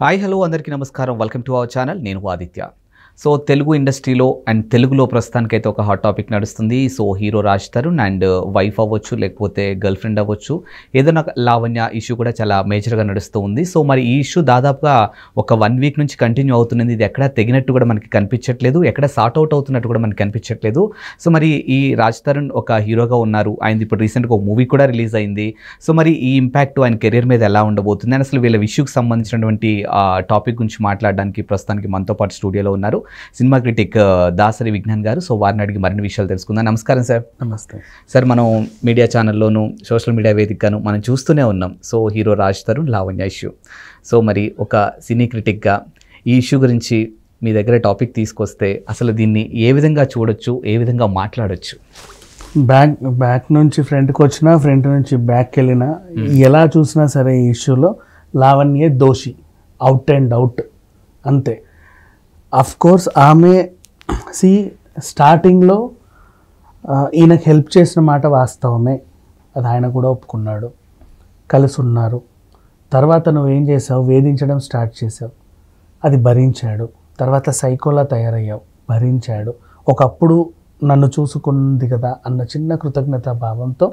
Hi hello అందరికీ నమస్కారం. Welcome to our channel. నేను ఆదిత్య. సో తెలుగు ఇండస్ట్రీలో అండ్ తెలుగులో ప్రస్తుతానికైతే ఒక హాట్ టాపిక్ నడుస్తుంది. So hero Raj Tarun and wife అవ్వచ్చు, లేకపోతే గర్ల్ ఫ్రెండ్ అవ్వచ్చు, ఏదైనా లావణ్య ఇష్యూ కూడా చాలా మేజర్గా నడుస్తూ ఉంది. సో మరి ఈ ఇష్యూ దాదాపుగా ఒక 1 వీక్ నుంచి కంటిన్యూ అవుతున్నది. ఇది ఎక్కడ తెగినట్టు కూడా మనకి కనిపించట్లేదు, ఎక్కడ సార్ట్ అవుట్ అవుతున్నట్టు కూడా మనకి కనిపించట్లేదు. సో మరి ఈ రాజ్ తరుణ్ ఒక హీరోగా ఉన్నారు. ఆయన ఇప్పుడు రీసెంట్గా ఒక మూవీ కూడా రిలీజ్ అయింది. సో మరి ఈ ఇంపాక్ట్ ఆయన కెరీర్ మీద ఎలా ఉండబోతుంది అని అసలు వీళ్ళ ఇష్యూకి సంబంధించినటువంటి టాపిక్ గురించి మాట్లాడడానికి ప్రస్తుతానికి మనతో పాటు స్టూడియోలో ఉన్నారు సినిమా క్రిటిక్ దాసరి విజ్ఞాన్ గారు. సో వారిని అడిగి మరిన్ని విషయాలు తెలుసుకుందాం. నమస్కారం సార్. నమస్తే సార్. మనం మీడియా ఛానల్లోనూ సోషల్ మీడియా వేదికను మనం చూస్తూనే ఉన్నాం. So hero Raj Tarun Lavanya issue. So మరి ఒక సినీ క్రిటిక్గా ఈ ఇష్యూ గురించి మీ దగ్గర టాపిక్ తీసుకొస్తే అసలు దీన్ని ఏ విధంగా చూడొచ్చు, ఏ విధంగా మాట్లాడొచ్చు? బ్యాక్ నుంచి ఫ్రంట్కి వచ్చినా, ఫ్రంట్ నుంచి బ్యాక్కి వెళ్ళినా, ఎలా చూసినా సరే ఈ ఇష్యూలో లావణ్యే దోషి, అవుట్ అండ్ అవుట్, అంతే. అఫ్ కోర్స్ ఆమె స్టార్టింగ్లో ఈయనకు హెల్ప్ చేసిన మాట వాస్తవమే, అది ఆయన కూడా ఒప్పుకున్నాడు, కలిసి ఉన్నారు. తర్వాత నువ్వేం చేసావు, వేధించడం స్టార్ట్ చేసావు, అది భరించాడు. తర్వాత సైకోలా తయారయ్యావు, భరించాడు. ఒకప్పుడు నన్ను చూసుకుంది కదా అన్న చిన్న కృతజ్ఞతా భావంతో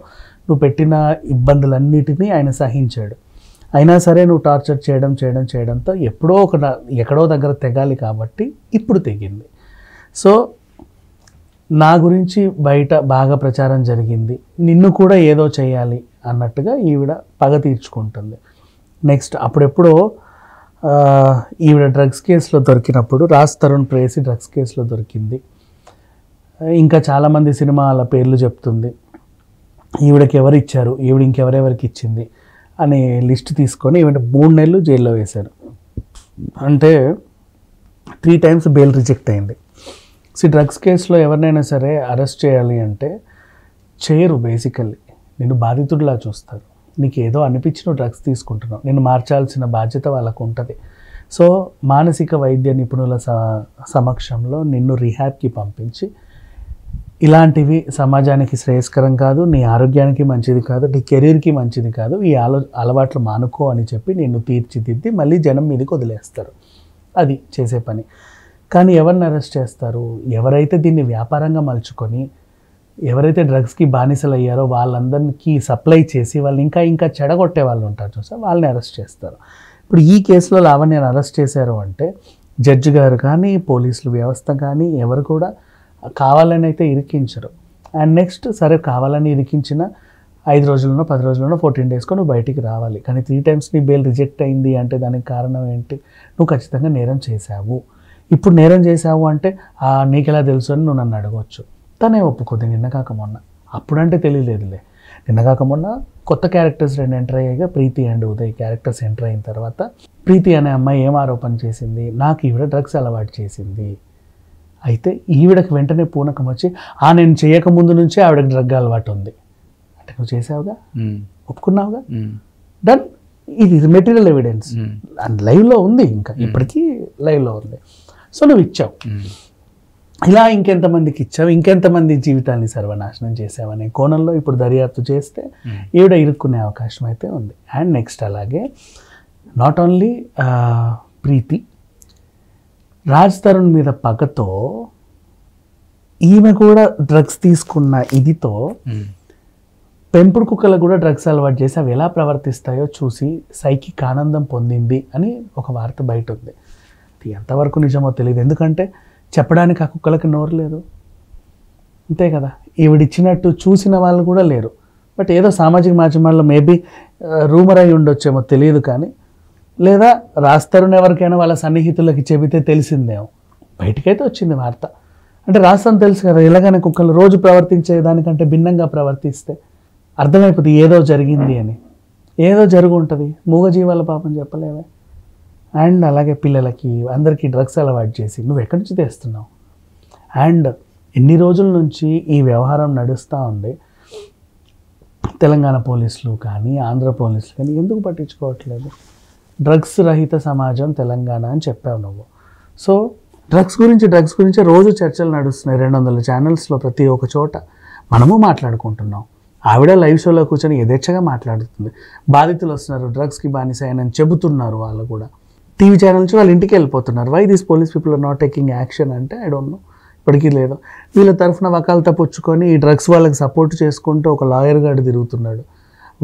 నువ్వు పెట్టిన ఇబ్బందులన్నిటినీ ఆయన సహించాడు. అయినా సరే నువ్వు టార్చర్ చేయడంతో ఎక్కడో దగ్గర తెగాలి కాబట్టి ఇప్పుడు తెగింది. సో నా గురించి బయట బాగా ప్రచారం జరిగింది, నిన్ను కూడా ఏదో చేయాలి అన్నట్టుగా ఈవిడ పగ తీర్చుకుంటుంది. నెక్స్ట్ అప్పుడెప్పుడో ఈవిడ డ్రగ్స్ కేసులో దొరికినప్పుడు, రాజ్ తరుణ్ ప్రేసి డ్రగ్స్ కేసులో దొరికింది. ఇంకా చాలామంది సినిమాల పేర్లు చెప్తుంది. ఈవిడకి ఎవరు ఇచ్చారు, ఈవిడ ఇంకెవరెవరికి ఇచ్చింది అనే లిస్ట్ తీసుకొని ఈవిడ 3 నెలలు జైల్లో వేశారు. అంటే 3 times బెయిల్ రిజెక్ట్ అయింది. డ్రగ్స్ కేసులో ఎవరినైనా సరే అరెస్ట్ చేయాలి అంటే చేయరు. బేసికల్లీ నిన్ను బాధితుడిలా చూస్తారు. నీకు ఏదో అనిపించి నువ్వు డ్రగ్స్ తీసుకుంటున్నావు, నిన్ను మార్చాల్సిన బాధ్యత వాళ్ళకు ఉంటుంది. సో మానసిక వైద్య నిపుణుల సమక్షంలో నిన్ను రిహాబ్కి పంపించి, ఇలాంటివి సమాజానికి శ్రేయస్కరం కాదు, నీ ఆరోగ్యానికి మంచిది కాదు, నీ కెరీర్కి మంచిది కాదు, ఈ అలవాట్లు మానుకో అని చెప్పి నిన్ను తీర్చిదిద్ది మళ్ళీ జనం మీదకి వదిలేస్తారు. అది చేసే పని. కానీ ఎవరిని అరెస్ట్ చేస్తారు? ఎవరైతే దీన్ని వ్యాపారంగా మలుచుకొని, ఎవరైతే డ్రగ్స్కి బానిసలు అయ్యారో వాళ్ళందరికీ సప్లై చేసి వాళ్ళు ఇంకా చెడగొట్టే వాళ్ళు ఉంటారు చూసా, వాళ్ళని అరెస్ట్ చేస్తారు. ఇప్పుడు ఈ కేసులో లావణ్యని అరెస్ట్ చేశారు అంటే జడ్జి గారు కానీ, పోలీసులు వ్యవస్థ కానీ ఎవరు కూడా కావాలని అయితే ఇరికించరు. అండ్ నెక్స్ట్ సరే కావాలని ఇరికించిన 5 రోజులనో 10 రోజులనో 14 డేస్కో నువ్వు బయటికి రావాలి. కానీ 3 times నీ బెయిల్ రిజెక్ట్ అయింది అంటే దానికి కారణం ఏంటి? నువ్వు ఖచ్చితంగా నేరం చేశావు. ఇప్పుడు నేరం చేశావు అంటే నీకెలా తెలుసు అని నువ్వు నన్ను అడగవచ్చు. తనే ఒప్పుకోద్ది. నిన్న కాక మొన్న, అప్పుడంటే తెలియలేదులే, నిన్న కాక మొన్న కొత్త క్యారెక్టర్స్ 2 ఎంటర్ అయ్యాయిగా, Preethi and Uday characters enter అయిన తర్వాత ప్రీతి అనే అమ్మాయి ఏం ఆరోపణ చేసింది? నాకు ఈవిడ డ్రగ్స్ అలవాటు చేసింది. అయితే ఈవిడకి వెంటనే పూనకం వచ్చి, నేను చేయకముందు నుంచే ఆవిడకి డ్రగ్ అలవాటు ఉంది అంటే నువ్వు చేసావుగా, ఒప్పుకున్నావుగా, డన్. ఇది మెటీరియల్ ఎవిడెన్స్ అండ్ లైవ్లో ఉంది, ఇంకా ఇప్పటికీ లైవ్లో ఉంది. సో నువ్వు ఇచ్చావు. ఇలా ఇంకెంతమందికి ఇచ్చావు, ఇంకెంతమంది జీవితాన్ని సర్వనాశనం చేసావనే కోణంలో ఇప్పుడు దర్యాప్తు చేస్తే ఈవిడ ఇరుక్కునే అవకాశం అయితే ఉంది. అండ్ నెక్స్ట్ అలాగే నాట్ ఓన్లీ ప్రీతి, రాజ్ తరుణ్ మీద పగతో ఈమె కూడా డ్రగ్స్ తీసుకున్న ఇదితో పెంపుడు కుక్కలకు కూడా డ్రగ్స్ అలవాటు చేసి అవి ఎలా ప్రవర్తిస్తాయో చూసి సైకిక్ ఆనందం పొందింది అని ఒక వార్త బయట ఉంది. అది ఎంతవరకు నిజమో తెలియదు, ఎందుకంటే చెప్పడానికి ఆ కుక్కలకి నోరు లేదు, అంతే కదా. ఈవిడిచ్చినట్టు చూసిన వాళ్ళు కూడా లేరు. బట్ ఏదో సామాజిక మాధ్యమాల్లో మేబీ రూమర్ అయి ఉండొచ్చేమో తెలియదు, కానీ లేదా రాజ్ తరుణ్ ఎవరికైనా వాళ్ళ సన్నిహితులకి చెబితే తెలిసిందేమో, బయటకైతే వచ్చింది వార్త. అంటే రాజ్ తరుణ్ తెలుసు కదా, ఎలాగైనా కుక్కలు రోజు ప్రవర్తించే దానికంటే భిన్నంగా ప్రవర్తిస్తే అర్థమైపోతుంది ఏదో జరిగింది అని. ఏదో జరుగు ఉంటుంది, మూగజీవాల పాపం చెప్పలేవే. అండ్ అలాగే పిల్లలకి అందరికీ డ్రగ్స్ అలవాటు చేసి నువ్వు ఎక్కడి నుంచి తెస్తున్నావు? అండ్ ఎన్ని రోజుల నుంచి ఈ వ్యవహారం నడుస్తూ ఉండే తెలంగాణ పోలీసులు కానీ, ఆంధ్ర పోలీసులు కానీ ఎందుకు పట్టించుకోవట్లేదు? డ్రగ్స్ రహిత సమాజం తెలంగాణ అని చెప్పావు నువ్వు. సో డ్రగ్స్ గురించి రోజు చర్చలు నడుస్తున్నాయి 200 ఛానల్స్లో, ప్రతి ఒక్క చోట మనము మాట్లాడుకుంటున్నాం. ఆవిడ లైవ్ షోలో కూర్చొని యథేచ్ఛగా మాట్లాడుతుంది. బాధితులు వస్తున్నారు, డ్రగ్స్కి బానిస అని చెబుతున్నారు వాళ్ళు కూడా. టీవీ ఛానల్ నుంచి వాళ్ళ ఇంటికి వెళ్ళిపోతున్నారు. Why these police people are not taking action అంటే ఐ డోంట్ నో, ఇప్పటికీ లేదు. వీళ్ళ తరఫున వకాలతా పుచ్చుకొని ఈ డ్రగ్స్ వాళ్ళకి సపోర్ట్ చేసుకుంటూ ఒక లాయర్ గాడు తిరుగుతున్నాడు.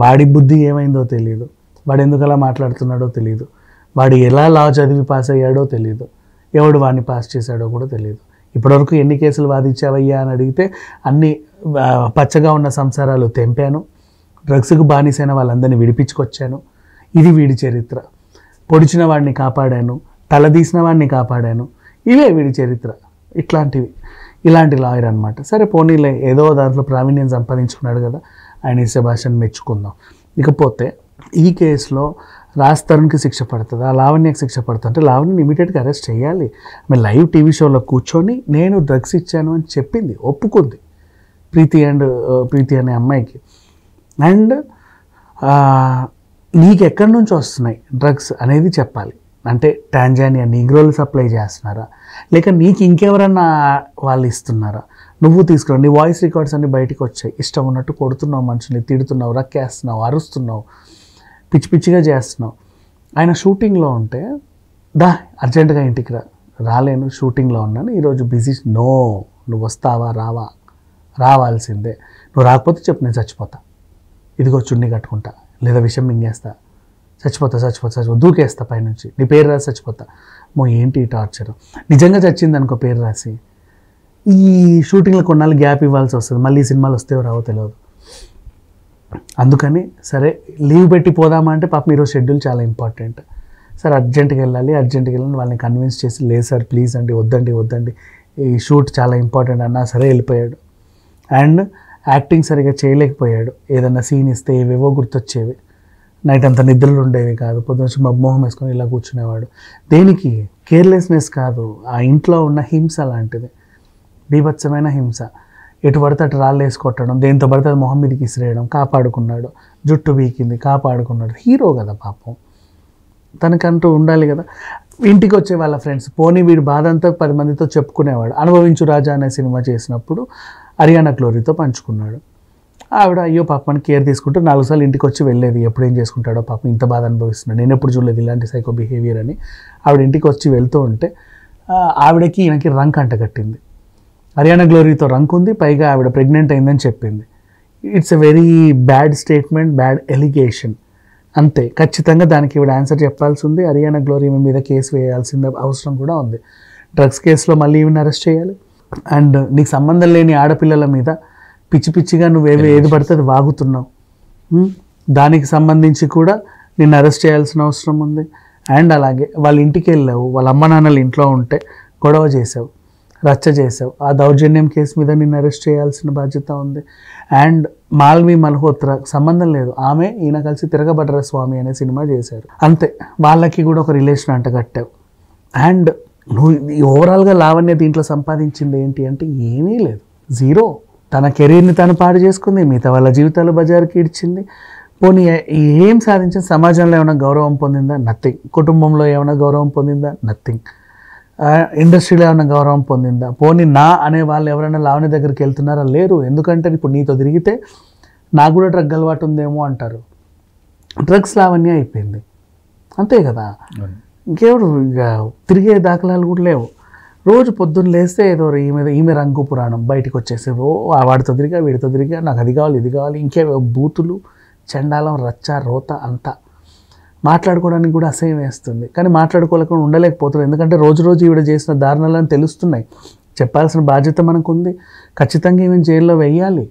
వాడి బుద్ధి ఏమైందో తెలియదు, వాడు ఎందుకు అలా మాట్లాడుతున్నాడో తెలియదు, వాడు ఎలా లా చదివి పాస్ అయ్యాడో తెలియదు, ఎవడు వాడిని పాస్ చేశాడో కూడా తెలియదు. ఇప్పటివరకు ఎన్ని కేసులు వాదించావయ్యా అని అడిగితే అన్ని పచ్చగా ఉన్న సంసారాలు తెంపాను, డ్రగ్స్కు బానిసైన వాళ్ళందరినీ విడిపించుకొచ్చాను, ఇది వీడి చరిత్ర, పొడిచిన వాడిని కాపాడాను, తలదీసిన వాడిని కాపాడాను, ఇవే వీడి చరిత్ర. ఇలాంటి లాయర్ అనమాట. సరే పోనీలే, ఏదో దాంట్లో ప్రావీణ్యం సంపాదించుకున్నాడు కదా, ఆయన శభాషను మెచ్చుకుందాం. ఇకపోతే ఈ కేసులో రాజ్ తరుణ్కి శిక్ష పడుతుందా, లావణ్యకి శిక్ష పడుతుంది అంటే లావణ్యని ఇమీడియట్గా అరెస్ట్ చేయాలి. ఆమె లైవ్ టీవీ షోలో కూర్చొని నేను డ్రగ్స్ ఇచ్చాను అని చెప్పింది, ఒప్పుకుంది ప్రీతి అనే అమ్మాయికి. అండ్ నీకు ఎక్కడి నుంచి వస్తున్నాయి డ్రగ్స్ అనేది చెప్పాలి. అంటే టాంజానియా నీగ్రోలు సప్లై చేస్తున్నారా, లేక నీకు ఇంకెవరన్నా వాళ్ళు ఇస్తున్నారా, నువ్వు తీసుకురా. నీ వాయిస్ రికార్డ్స్ అన్నీ బయటకు వచ్చాయి, ఇష్టం ఉన్నట్టు కొడుతున్నావు, మనుషుల్ని తిడుతున్నావు, రక్కేస్తున్నావు, అరుస్తున్నావు, పిచ్చి పిచ్చిగా చేస్తున్నావు. ఆయన షూటింగ్లో ఉంటే అర్జెంటుగా ఇంటికి రాలేను, షూటింగ్లో ఉన్నాను, ఈరోజు బిజీ. నో, నువ్వు వస్తావా రావా, రావాల్సిందే. నువ్వు రాకపోతే చెప్పు, నేను చచ్చిపోతా, ఇదిగో చున్నీ కట్టుకుంటా, లేదా విషం మింగేస్తా, చచ్చిపోతా దూకేస్తా పైనుంచి, నీ పేరు రాసి చచ్చిపోతా. ఏంటి టార్చర్. నిజంగా చచ్చింది అనుకో పేరు రాసి, ఈ షూటింగ్లో కొన్నాళ్ళు గ్యాప్ ఇవ్వాల్సి వస్తుంది, మళ్ళీ సినిమాలు వస్తేవో రావో తెలియదు. అందుకని సరే లీవ్ పెట్టి పోదామా అంటే పాపం ఈరోజు షెడ్యూల్ చాలా ఇంపార్టెంట్. సార్ అర్జెంటుగా వెళ్ళాలి వాళ్ళని కన్విన్స్ చేసి, లేదు సార్ ప్లీజ్ అండి, వద్దండి ఈ షూట్ చాలా ఇంపార్టెంట్ అన్నా సరే వెళ్ళిపోయాడు. అండ్ యాక్టింగ్ సరిగా చేయలేకపోయాడు, ఏదన్నా సీన్ ఇస్తే ఏవేవో గుర్తొచ్చేవి, నైట్ అంతా నిద్రలు ఉండేవి కాదు, పొద్దున మబ్బమోహం వేసుకొని ఇలా కూర్చునేవాడు. దేనికి? కేర్లెస్నెస్ కాదు, ఆ ఇంట్లో ఉన్న హింస లాంటిది, బీభత్సమైన హింస. ఎటు పడితే అటు రాళ్ళు వేసి కొట్టడం, దేంతో పడితే అది మొహం మీదకి ఇసిరేయడం. కాపాడుకున్నాడు, జుట్టు బీకింది, కాపాడుకున్నాడు. హీరో కదా పాపం, తనకంటూ ఉండాలి కదా. ఇంటికి వచ్చే వాళ్ళ ఫ్రెండ్స్, పోనీ వీడి బాధ అంతా 10 మందితో చెప్పుకునేవాడు. అనుభవించు రాజా అనే సినిమా చేసినప్పుడు అరియానా గ్లోరీతో పంచుకున్నాడు. ఆవిడ అయ్యో పాపని కేర్ తీసుకుంటూ 4 సార్లు ఇంటికి వచ్చి వెళ్ళేది, ఎప్పుడు ఏం చేసుకుంటాడో పాపం, ఇంత బాధ అనుభవిస్తున్నాడు, నేను ఎప్పుడు చూడలేదు ఇలాంటి సైకో బిహేవియర్ అని. ఆవిడ ఇంటికి వచ్చి వెళ్తూ ఉంటే ఆవిడకి ఈయనకి రంక్ అంటగట్టింది. అరియానా గ్లోరీతో రంక్ ఉంది, పైగా ఆవిడ ప్రెగ్నెంట్ అయిందని చెప్పింది. It's a very bad statement, bad allegation. అంతే, ఖచ్చితంగా దానికి ఈవిడ ఆన్సర్ చెప్పాల్సి ఉంది. అరియానా గ్లోరీ మీద కేసు వేయాల్సిన అవసరం కూడా ఉంది. డ్రగ్స్ కేసులో మళ్ళీ ఈవిని అరెస్ట్ చేయాలి. అండ్ నీకు సంబంధం లేని ఆడపిల్లల మీద పిచ్చి పిచ్చిగా ఏది పడితే అది వాగుతున్నావు, దానికి సంబంధించి కూడా నిన్ను అరెస్ట్ చేయాల్సిన అవసరం ఉంది. అండ్ అలాగే వాళ్ళ ఇంటికి వెళ్ళావు, వాళ్ళ అమ్మ నాన్నలు ఇంట్లో ఉంటే గొడవ చేసావు, రచ్చ చేసావు, ఆ దౌర్జన్యం కేసు మీద నిన్ను అరెస్ట్ చేయాల్సిన బాధ్యత ఉంది. అండ్ మాల్వి మల్హోత్రా సంబంధం లేదు, ఆమె ఈయన కలిసి తిరగబడ్ర స్వామి అనే సినిమా చేశారు, అంతే, వాళ్ళకి కూడా ఒక రిలేషన్ అంటగట్టావు. అండ్ నువ్వు ఓవరాల్గా లావణ్య దీంట్లో సంపాదించింది ఏంటి అంటే ఏమీ లేదు, జీరో. తన కెరీర్ని తను పాడు చేసుకుంది, మిగతా వాళ్ళ జీవితాలు బజారుకి ఇడ్చింది. పోనీ ఏం సాధించింది? సమాజంలో ఏమైనా గౌరవం పొందిందా? నథింగ్. కుటుంబంలో ఏమైనా గౌరవం పొందిందా? నథింగ్. ఇండస్ట్రీలో ఏమైనా గౌరవం పొందిందా? పోనీ నా అనే వాళ్ళు ఎవరైనా లావణ్య దగ్గరికి వెళ్తున్నారా? లేరు. ఎందుకంటే ఇప్పుడు నీతో తిరిగితే నాకు కూడా డ్రగ్ అలవాటు ఉందేమో అంటారు. డ్రగ్స్ లావణ్య అయిపోయింది, అంతే కదా. ఇంకెవరు ఇక తిరిగే దాఖలాలు కూడా లేవు. రోజు పొద్దున్న లేస్తే ఏదో ఈమె రంగు పురాణం బయటకు వచ్చేసి వాడితో తిరిగా వీడితో తిరిగా, నాకు అది కావాలి ఇది కావాలి, ఇంకేవో బూతులు, చండాలం, రచ్చ, రోత అంతా. మాట్లాడుకోవడానికి కూడా అసహ్యం వేస్తుంది, కానీ మాట్లాడుకోలేకుండా ఉండలేకపోతున్నాం. ఎందుకంటే రోజు ఈవిడ చేసిన దారుణాలను తెలుస్తున్నాయి. చెప్పాల్సిన బాధ్యత మనకు ఉంది. ఖచ్చితంగా ఈమెను జైల్లో వేయాలి.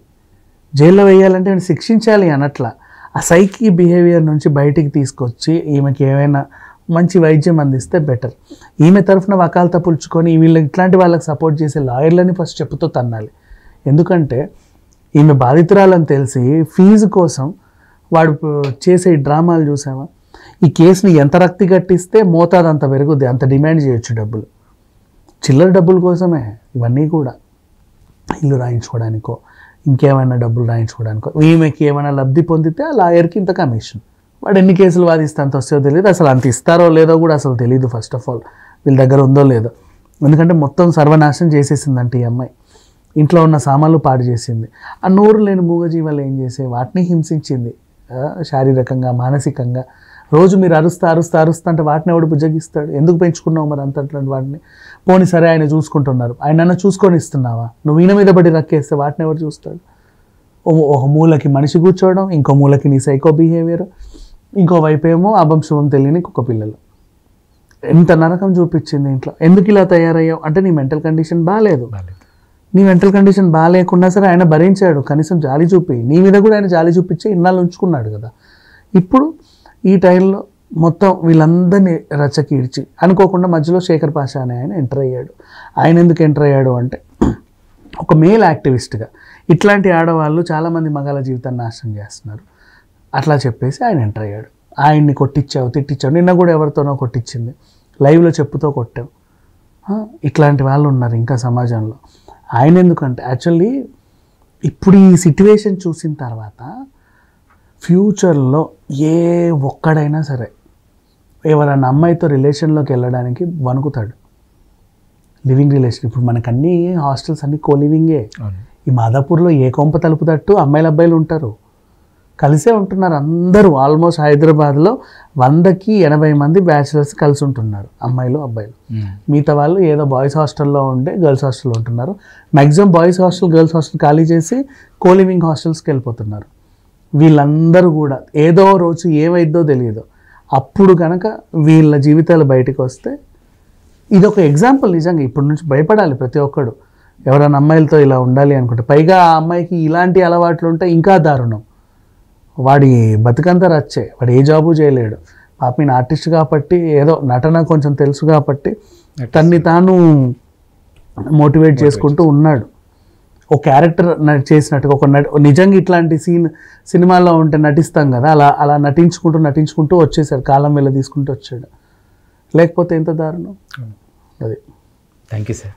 జైల్లో వేయాలంటే ఈమెను శిక్షించాలి అనట్లా. ఆ సైకీ బిహేవియర్ నుంచి బయటికి తీసుకొచ్చి ఈమెకి ఏమైనా మంచి వైద్యం అందిస్తే బెటర్. ఈమె తరఫున వకాలతా పులుచుకొని ఇట్లాంటి వాళ్ళకి సపోర్ట్ చేసే లాయర్లని ఫస్ట్ చెప్పుతో తన్నాలి. ఎందుకంటే ఈమె బాధితురాలని తెలిసి ఫీజు కోసం వాడు చేసే డ్రామాలు చూసావా? ఈ కేసుని ఎంత రక్తి కట్టిస్తే మోతాదు అంత పెరుగుద్ది, అంత డిమాండ్ చేయొచ్చు డబ్బులు. చిల్లర డబ్బుల కోసమే ఇవన్నీ కూడా, ఇల్లు రాయించుకోవడానికో ఇంకేమైనా డబ్బులు రాయించుకోవడానికో. ఈమెకి ఏమైనా లబ్ధి పొందితే ఆ లాయర్కి ఇంత కమిషన్. వాడు ఎన్ని కేసులు వాదిస్తే అంత వస్తుందో తెలియదు, అసలు అంత ఇస్తారో లేదో కూడా అసలు తెలియదు. ఫస్ట్ ఆఫ్ ఆల్ వీళ్ళ దగ్గర ఉందో లేదో, ఎందుకంటే మొత్తం సర్వనాశనం చేసేసిందంటే ఈ అమ్మాయి. ఇంట్లో ఉన్న సామాన్లు పాడు చేసింది. ఆ నోరు లేని మూగజీవాలు ఏం చేసే వాటిని హింసించింది, శారీరకంగా మానసికంగా. రోజు మీరు అరుస్తా అంటే వాటిని ఎవడు బుజ్జగిస్తాడు? ఎందుకు పెంచుకున్నావు మరి అట్లాంటి వాటిని? పోనీ సరే ఆయన చూసుకుంటున్నారు, ఆయన చూసుకొని ఇస్తున్నావా? నువ్వు ఈయన మీద పడి రక్కేస్తే వాటిని ఎవరు చూస్తాడు? ఒక మూలకి మనిషి కూర్చోవడం, ఇంకో మూలకి నీ సైకో బిహేవియర్, ఇంకో వైపు ఏమో అభం శుభం తెలియని కుక్క పిల్లలు. ఎంత నరకం చూపించింది ఇంట్లో. ఎందుకు ఇలా తయారయ్యావు అంటే నీ మెంటల్ కండిషన్ బాగాలేదు. నీ మెంటల్ కండిషన్ బాగాలేకున్నా సరే ఆయన భరించాడు, కనీసం జాలి చూపి. నీ మీద కూడా ఆయన జాలి చూపించి ఇన్నాళ్ళు ఉంచుకున్నాడు కదా. ఇప్పుడు ఈ టైంలో మొత్తం వీళ్ళందరినీ రచ్చకీడ్చి అనుకోకుండా మధ్యలో శేఖర్ పాషా అనే ఆయన ఎంటర్ అయ్యాడు. ఆయన ఎందుకు ఎంటర్ అయ్యాడు అంటే ఒక మేల్ యాక్టివిస్ట్గా ఇట్లాంటి ఆడవాళ్ళు చాలామంది మగాళ్ళ జీవితాన్ని నాశనం చేస్తున్నారు అట్లా చెప్పేసి ఆయన ఎంటర్ అయ్యాడు. ఆయన్ని కొట్టించావు, తిట్టించావు. నిన్న కూడా ఎవరితోనో కొట్టించింది, లైవ్లో చెప్పుతో కొట్టావు. ఇట్లాంటి వాళ్ళు ఉన్నారు ఇంకా సమాజంలో. ఆయన ఎందుకంటే యాక్చువల్లీ ఇప్పుడు ఈ సిట్యువేషన్ చూసిన తర్వాత ఫ్యూచర్లో ఏ ఒక్కడైనా సరే ఎవరైనా అమ్మాయితో రిలేషన్లోకి వెళ్ళడానికి వణుకుతాడు. లివింగ్ రిలేషన్ ఇప్పుడు మనకు అన్ని హాస్టల్స్ అన్ని కోలివింగే. ఈ మాదాపూర్లో ఏ కొంప తలుపు తట్టు అమ్మాయిలు అబ్బాయిలు ఉంటారు, కలిసే ఉంటున్నారు అందరూ. ఆల్మోస్ట్ హైదరాబాద్లో 100కి 80 మంది బ్యాచిలర్స్ కలిసి ఉంటున్నారు, అమ్మాయిలు అబ్బాయిలు. మిగతా వాళ్ళు ఏదో బాయ్స్ హాస్టల్లో ఉండే గర్ల్స్ హాస్టల్లో ఉంటున్నారు. Maximum boys hostel girls hostel ఖాళీ చేసి కోలివింగ్ హాస్టల్స్కి వెళ్ళిపోతున్నారు. వీళ్ళందరూ కూడా ఏదో రోజు ఏమైద్దో తెలియదు. అప్పుడు కనుక వీళ్ళ జీవితాలు బయటకు వస్తే ఇది ఒక ఎగ్జాంపుల్. నిజంగా ఇప్పటి నుంచి భయపడాలి ప్రతి ఒక్కడు ఎవరైనా అమ్మాయిలతో ఇలా ఉండాలి అనుకుంటే. పైగా ఆ అమ్మాయికి ఇలాంటి అలవాట్లు ఉంటే ఇంకా దారుణం. వాడి బతుకంతా రచ్చే, వాడు ఏ జాబు చేయలేడు. పాప ఈయన ఆర్టిస్ట్ కాబట్టి ఏదో నటన కొంచెం తెలుసు కాబట్టి తన్ని తాను మోటివేట్ చేసుకుంటూ ఉన్నాడు. ఒక క్యారెక్టర్ చేసినట్టుగా ఒక నిజంగా ఇట్లాంటి సినిమాల్లో ఉంటే నటిస్తాం కదా, అలా నటించుకుంటూ వచ్చేసాడు. కాలం వెళ్ళ తీసుకుంటూ వచ్చాడు. లేకపోతే ఎంత దారుణం అది. Thank you sir.